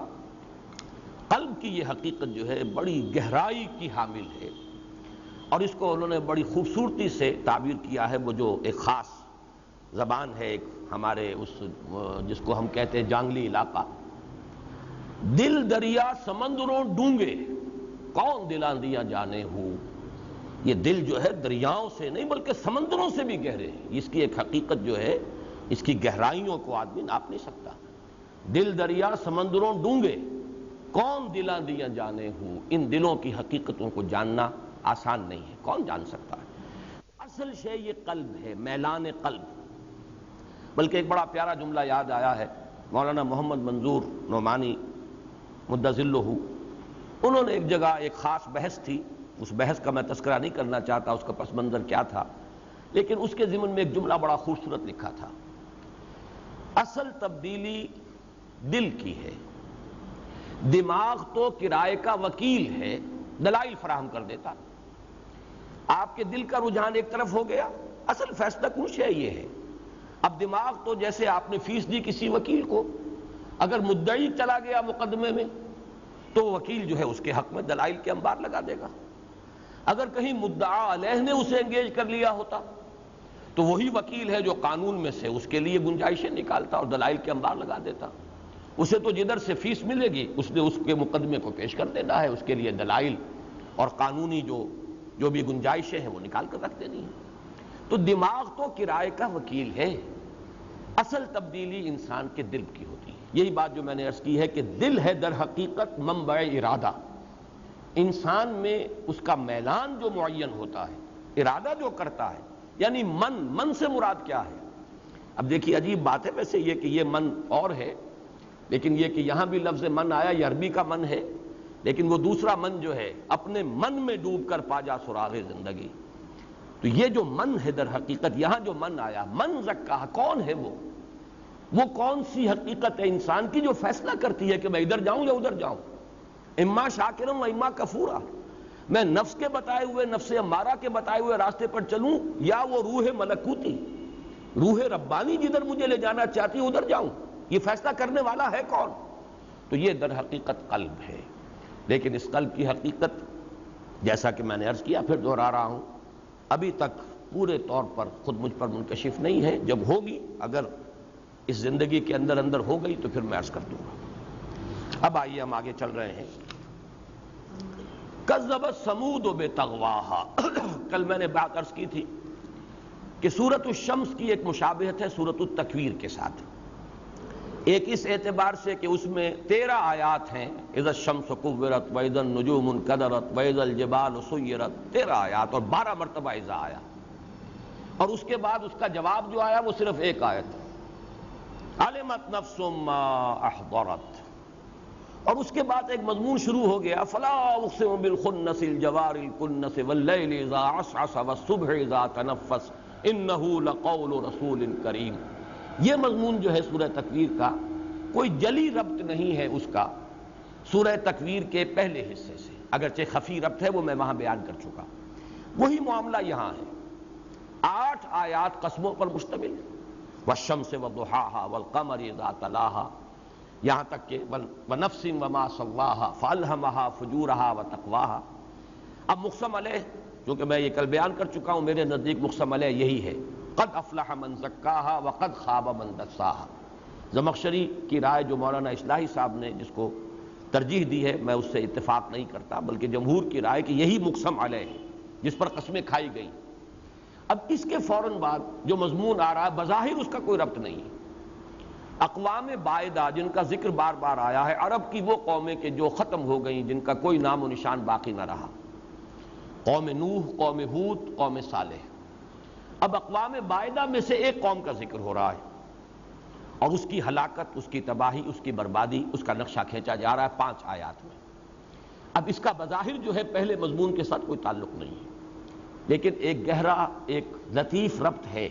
قلب کی یہ حقیقت جو ہے بڑی گہرائی کی حامل ہے، اور اس کو انہوں نے بڑی خوبصورتی سے تعبیر کیا ہے. وہ جو ایک خاص زبان ہے ایک ہمارے اس جس کو ہم کہتے ہیں جانگلی علاقہ، دل دریا سمندروں ڈونگے کون دلاندیاں جانے ہو. یہ دل جو ہے دریاؤں سے نہیں بلکہ سمندروں سے بھی گہرے ہیں. اس کی ایک حقیقت جو ہے، اس کی گہرائیوں کو آدمی ناپ نہیں سکتا. دل دریا سمندروں ڈونگے کون دلاندیاں جانے ہو. ان دلوں کی حقیقتوں کو جاننا آسان نہیں ہے، کون جان سکتا ہے. اصل شے یہ قلب ہے، میلان قلب. بلکہ ایک بڑا پیارا جملہ یاد آیا ہے، مولانا محمد منظور نعمانی مدّ ظلہ، انہوں نے ایک جگہ ایک خاص بحث تھی، اس بحث کا میں تذکرہ نہیں کرنا چاہتا اس کا پس منظر کیا تھا، لیکن اس کے ضمن میں ایک جملہ بڑا خوبصورت لکھا تھا. اصل تبدیلی دل کی ہے، دماغ تو کرائے کا وکیل ہے، دلائل فراہم کر دیتا. آپ کے دل کا رجحان ایک طرف ہو گیا، اصل فیصلہ کن شے یہ ہے. اب دماغ تو جیسے آپ نے فیس دی کسی وکیل کو، اگر مدعی چلا گیا مقدمے میں تو وکیل جو ہے اس کے حق میں دلائل کے انبار لگا دے گا. اگر کہیں مدعا علیہ نے اسے انگیج کر لیا ہوتا تو وہی وکیل ہے جو قانون میں سے اس کے لیے گنجائشیں نکالتا اور دلائل کے انبار لگا دیتا. اسے تو جدھر سے فیس ملے گی اس نے اس کے مقدمے کو پیش کر دینا ہے، اس کے لیے دلائل اور قانونی جو بھی گنجائشیں ہیں وہ نکال کر رکھ دینی ہیں. تو دماغ تو کرائے کا وکیل ہے، اصل تبدیلی انسان کے دل کی ہوتی ہے. یہی بات جو میں نے عرض کی ہے کہ دل ہے در حقیقت منبع ارادہ. انسان میں اس کا میلان جو معین ہوتا ہے، ارادہ جو کرتا ہے، یعنی من سے مراد کیا ہے. اب دیکھیے عجیب بات ہے ویسے یہ کہ یہ من اور ہے، لیکن یہ کہ یہاں بھی لفظ من آیا یہ عربی کا من ہے، لیکن وہ دوسرا من جو ہے اپنے من میں ڈوب کر پا جا سراغ زندگی. تو یہ جو من ہے در حقیقت یہاں جو من آیا، من زکاہ، کون ہے وہ کون سی حقیقت ہے انسان کی جو فیصلہ کرتی ہے کہ میں ادھر جاؤں یا ادھر جاؤں. اما شاکرم و اما کفورا، میں نفس کے بتائے ہوئے، نفس امارہ کے بتائے ہوئے راستے پر چلوں یا وہ روح ملکوتی، روح ربانی جدھر مجھے لے جانا چاہتی ہے ادھر جاؤں. یہ فیصلہ کرنے والا ہے کون؟ تو یہ در حقیقت قلب ہے. لیکن اس قلب کی حقیقت جیسا کہ میں نے عرض کیا، پھر دہرا رہا ہوں، ابھی تک پورے طور پر خود مجھ پر منکشف نہیں ہے. جب ہوگی، اگر اس زندگی کے اندر ہو گئی تو پھر میں عرض کر دوں گا. اب آئیے ہم آگے چل رہے ہیں. کذبت ثمود بطغواها کل میں نے بات عرض کی تھی کہ سورۃ الشمس کی ایک مشابہت ہے سورۃ التکویر کے ساتھ. ایک اس اعتبار سے کہ اس میں 13 آیات ہیں، اذا الشمس کورت واذا النجوم انکدرت واذا الجبال سیرت، 13 آیات اور 12 مرتبہ اذا آیا. اور اس کے بعد اس کا جواب جو آیا وہ صرف ایک آیت، علمت نفس ما احضرت، اور اس کے بعد ایک مضمون شروع ہو گیا، فلا اقسم بالخنس الجوار الکنس واللیل اذا عسعس والصبح اذا تنفس انہ لقول رسول کریم۔ یہ مضمون جو ہے سورہ تکویر کا کوئی جلی ربط نہیں ہے اس کا سورہ تکویر کے پہلے حصے سے، اگرچہ خفی ربط ہے وہ میں وہاں بیان کر چکا۔ وہی معاملہ یہاں ہے، 8 آیات قسموں پر مشتمل، والشمس وضحاها والقمر اذا تلاها، یہاں تک کہ ونفس وما سواها فالہمها فجورها وتقواها۔ اب مقسم علیہ جو کہ میں یہ کل بیان کر چکا ہوں، میرے نزدیک مقسم علیہ یہی ہے، قد افلح من زکاها وقد خاب من دساها۔ زمخشری کی رائے جو مولانا اصلاحی صاحب نے جس کو ترجیح دی ہے، میں اس سے اتفاق نہیں کرتا، بلکہ جمہور کی رائے کہ یہی مقسم علیہ ہے جس پر قسمیں کھائی گئیں۔ اب اس کے فوراً بعد جو مضمون آ رہا ہے بظاہر اس کا کوئی ربط نہیں ہے۔ اقوام بعیدہ جن کا ذکر بار بار آیا ہے، عرب کی وہ قومیں کہ جو ختم ہو گئیں، جن کا کوئی نام و نشان باقی نہ رہا، قوم نوح، قوم ہود، قوم صالح۔ اب اقوام بعیدہ میں سے ایک قوم کا ذکر ہو رہا ہے اور اس کی ہلاکت، اس کی تباہی، اس کی بربادی، اس کا نقشہ کھینچا جا رہا ہے 5 آیات میں۔ اب اس کا بظاہر جو ہے پہلے مضمون کے ساتھ کوئی تعلق نہیں ہے، لیکن ایک گہرا، ایک لطیف ربط ہے،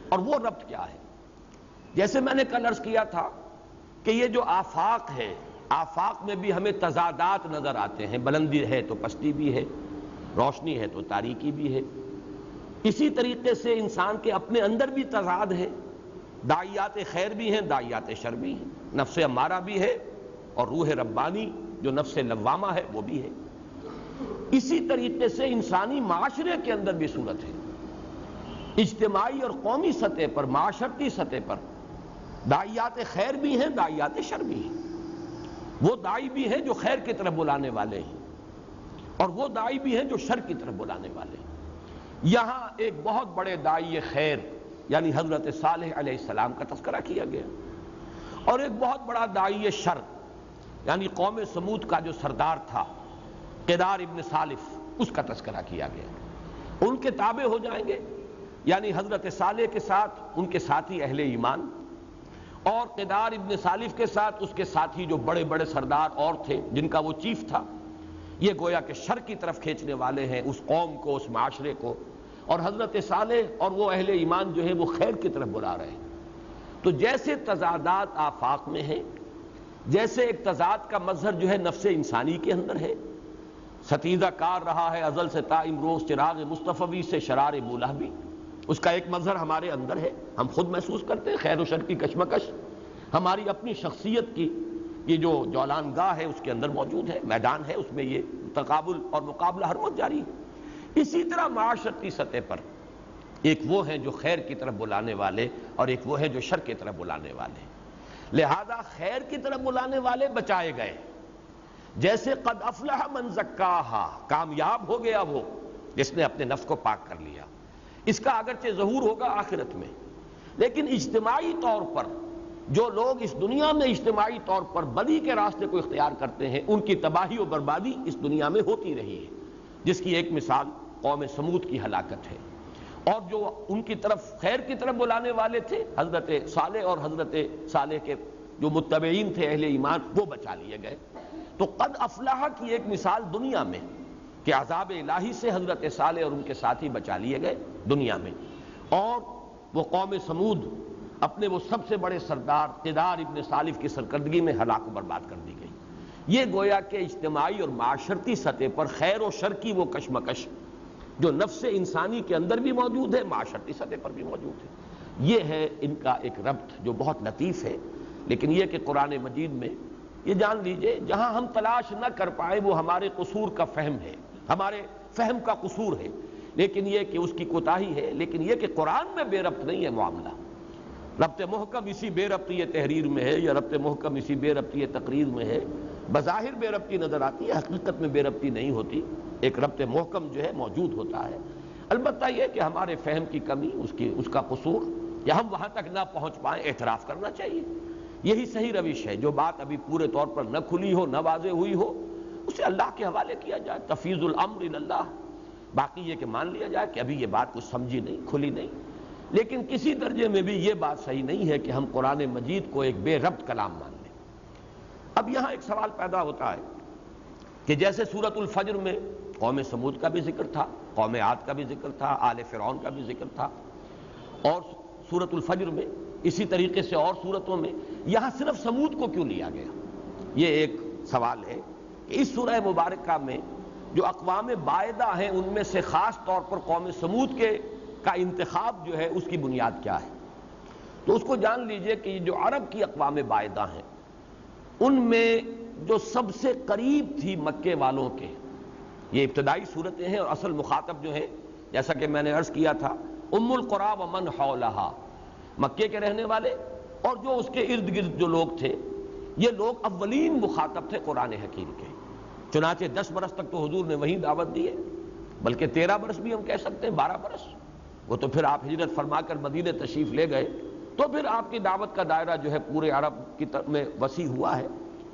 اور وہ ربط کیا ہے؟ جیسے میں نے کل عرض کیا تھا کہ یہ جو آفاق ہے، آفاق میں بھی ہمیں تضادات نظر آتے ہیں، بلندی ہے تو پستی بھی ہے، روشنی ہے تو تاریکی بھی ہے۔ اسی طریقے سے انسان کے اپنے اندر بھی تضاد ہے، داعیات خیر بھی ہیں، داعیات شر بھی ہیں، نفس امارہ بھی ہے اور روح ربانی جو نفس لوامہ ہے وہ بھی ہے۔ اسی طریقے سے انسانی معاشرے کے اندر بھی صورت ہے، اجتماعی اور قومی سطح پر، معاشرتی سطح پر داعیات خیر بھی ہیں، داعیات شر بھی ہیں۔ وہ داعی بھی ہیں جو خیر کی طرف بلانے والے ہیں، اور وہ داعی بھی ہیں جو شر کی طرف بلانے والے ہیں۔ یہاں ایک بہت بڑے داعی خیر یعنی حضرت صالح علیہ السلام کا تذکرہ کیا گیا، اور ایک بہت بڑا داعی شر یعنی قوم سمود کا جو سردار تھا قدار ابن سالف، اس کا تذکرہ کیا گیا۔ ان کے تابع ہو جائیں گے یعنی حضرت صالح کے ساتھ ان کے ساتھی اہل ایمان، اور قدار ابن سالف کے ساتھ اس کے ساتھی جو بڑے بڑے سردار اور تھے جن کا وہ چیف تھا۔ یہ گویا کہ شر کی طرف کھینچنے والے ہیں اس قوم کو، اس معاشرے کو، اور حضرت صالح اور وہ اہل ایمان جو ہے وہ خیر کی طرف بلا رہے ہیں۔ تو جیسے تضادات آفاق میں ہیں، جیسے ایک تضاد کا مظہر جو ہے نفس انسانی کے اندر ہے، ستیزہ کار رہا ہے ازل سے تا امروز چراغ مصطفی سے شرار بولہ بھی، اس کا ایک مظہر ہمارے اندر ہے، ہم خود محسوس کرتے ہیں خیر و شر کی کشمکش، ہماری اپنی شخصیت کی یہ جو جولان گاہ ہے اس کے اندر موجود ہے، میدان ہے، اس میں یہ تقابل اور مقابلہ ہر وقت جاری ہے۔ اسی طرح معاشرتی سطح پر ایک وہ ہیں جو خیر کی طرف بلانے والے اور ایک وہ ہیں جو شر کی طرف بلانے والے، لہذا خیر کی طرف بلانے والے بچائے گئے، جیسے قد افلح من زکاہا، کامیاب ہو گیا وہ جس نے اپنے نفس کو پاک کر لیا۔ اس کا اگرچہ ظہور ہوگا آخرت میں، لیکن اجتماعی طور پر جو لوگ اس دنیا میں اجتماعی طور پر بدی کے راستے کو اختیار کرتے ہیں، ان کی تباہی و بربادی اس دنیا میں ہوتی رہی ہے، جس کی ایک مثال قوم سمود کی ہلاکت ہے۔ اور جو ان کی طرف خیر کی طرف بلانے والے تھے حضرت صالح اور حضرت صالح کے جو متبعین تھے اہل ایمان، وہ بچا لیے گئے۔ تو قد افلاح کی ایک مثال دنیا میں کہ عذاب الہی سے حضرت صالح اور ان کے ساتھی بچا لیے گئے دنیا میں، اور وہ قوم سمود اپنے وہ سب سے بڑے سردار قدار ابن سالف کی سرکردگی میں ہلاک و برباد کر دی گئی۔ یہ گویا کہ اجتماعی اور معاشرتی سطح پر خیر و شر کی وہ کشمکش جو نفس انسانی کے اندر بھی موجود ہے، معاشرتی سطح پر بھی موجود ہے، یہ ہے ان کا ایک ربط جو بہت لطیف ہے۔ لیکن یہ کہ قرآن مجید میں یہ جان لیجئے جہاں ہم تلاش نہ کر پائے وہ ہمارے قصور کا فہم ہے، ہمارے فہم کا قصور ہے، لیکن یہ کہ اس کی کوتاہی ہے، لیکن یہ کہ قرآن میں بے ربط نہیں ہے معاملہ۔ ربط محکم اسی بے ربطی تحریر میں ہے، یا ربط محکم اسی بے ربطی تقریر میں ہے، بظاہر بے ربطی نظر آتی ہے، حقیقت میں بے ربطی نہیں ہوتی، ایک ربط محکم جو ہے موجود ہوتا ہے۔ البتہ یہ کہ ہمارے فہم کی کمی، اس کا قصور، یا ہم وہاں تک نہ پہنچ پائیں، اعتراف کرنا چاہیے، یہی صحیح روش ہے۔ جو بات ابھی پورے طور پر نہ کھلی ہو، نہ واضح ہوئی ہو، اسے اللہ کے حوالے کیا جائے، تفویض الامر الی اللہ، باقی یہ کہ مان لیا جائے کہ ابھی یہ بات کچھ سمجھی نہیں، کھلی نہیں، لیکن کسی درجے میں بھی یہ بات صحیح نہیں ہے کہ ہم قرآن مجید کو ایک بے ربط کلام مان لیں۔ اب یہاں ایک سوال پیدا ہوتا ہے کہ جیسے سورۃ الفجر میں قوم سمود کا بھی ذکر تھا، قوم عاد کا بھی ذکر تھا، آل فرعون کا بھی ذکر تھا، اور سورۃ الفجر میں اسی طریقے سے اور سورتوں میں یہاں صرف سمود کو کیوں لیا گیا؟ یہ ایک سوال ہے کہ اس سورہ مبارکہ میں جو اقوام بائدہ ہیں ان میں سے خاص طور پر قوم سمود کا انتخاب جو ہے اس کی بنیاد کیا ہے؟ تو اس کو جان لیجئے کہ یہ جو عرب کی اقوام بائدہ ہیں ان میں جو سب سے قریب تھی مکے والوں کے، یہ ابتدائی صورتیں ہیں اور اصل مخاطب جو ہیں جیسا کہ میں نے عرض کیا تھا ام القریٰ ومن حولہا، مکے کے رہنے والے اور جو اس کے ارد گرد جو لوگ تھے، یہ لوگ اولین مخاطب تھے قرآن حکیم کے۔ چنانچہ 10 برس تک تو حضور نے وہیں دعوت دی ہے، بلکہ 13 برس بھی ہم کہہ سکتے ہیں، 12 برس، وہ تو پھر آپ ہجرت فرما کر مدینہ تشریف لے گئے تو پھر آپ کی دعوت کا دائرہ جو ہے پورے عرب کی طرف میں وسیع ہوا ہے،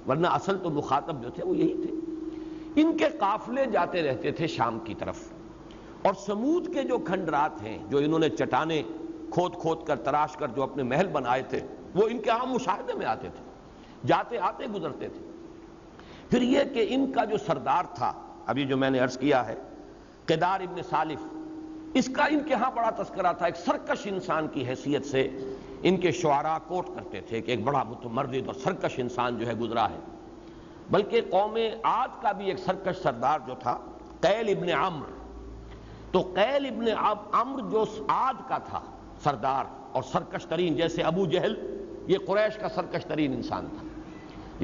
ورنہ اصل تو مخاطب جو تھے وہ یہی تھے۔ ان کے قافلے جاتے رہتے تھے شام کی طرف، اور سمود کے جو کھنڈرات ہیں جو انہوں نے چٹانیں کھود کھود کر تراش کر جو اپنے محل بنائے تھے وہ ان کے عام مشاہدے میں آتے تھے، جاتے آتے گزرتے تھے۔ پھر یہ کہ ان کا جو سردار تھا، ابھی جو میں نے عرض کیا ہے قدار ابن سالف، اس کا ان کے ہاں بڑا تذکرہ تھا، ایک سرکش انسان کی حیثیت سے ان کے شعراء کوٹ کرتے تھے کہ ایک بڑا متمرد اور سرکش انسان جو ہے گزرا ہے۔ بلکہ قوم عاد کا بھی ایک سرکش سردار جو تھا قیل ابن عمرو، تو قیل ابن عمرو جو عاد کا تھا سردار اور سرکش ترین، جیسے ابو جہل یہ قریش کا سرکش ترین انسان تھا،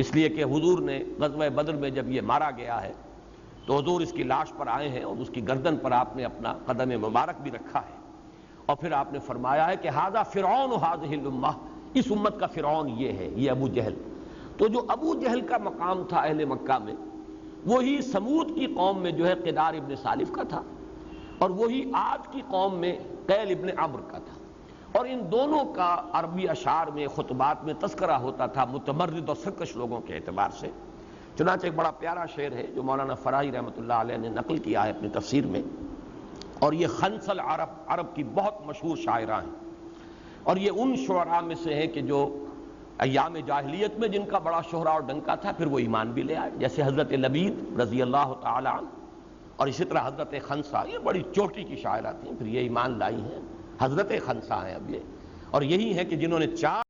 اس لیے کہ حضور نے غزوہ بدر میں جب یہ مارا گیا ہے تو حضور اس کی لاش پر آئے ہیں اور اس کی گردن پر آپ نے اپنا قدم مبارک بھی رکھا ہے، اور پھر آپ نے فرمایا ہے کہ ھذا فرعون ھذہ الامہ، اس امت کا فرعون یہ ہے، یہ ابو جہل۔ تو جو ابو جہل کا مقام تھا اہل مکہ میں، وہی سمود کی قوم میں جو ہے قدار ابن سالف کا تھا، اور وہی عاد کی قوم میں قیل ابن عمرو کا تھا، اور ان دونوں کا عربی اشعار میں خطبات میں تذکرہ ہوتا تھا متمرد اور سرکش لوگوں کے اعتبار سے۔ چنانچہ ایک بڑا پیارا شعر ہے جو مولانا فراہی رحمۃ اللہ علیہ نے نقل کیا ہے اپنی تفسیر میں، اور یہ خنس العرب، عرب کی بہت مشہور شاعرہ ہیں، اور یہ ان شعراء میں سے ہیں کہ جو ایام جاہلیت میں جن کا بڑا شہرہ اور ڈنکا تھا پھر وہ ایمان بھی لے آئے، جیسے حضرت لبید رضی اللہ تعالی عنہ، اور اسی طرح حضرت خنسہ، یہ بڑی چوٹی کی شاعرہ تھیں، پھر یہ ایمان لائی ہیں، حضرت خنسہ ہیں اب یہ، اور یہی ہیں کہ جنہوں نے 4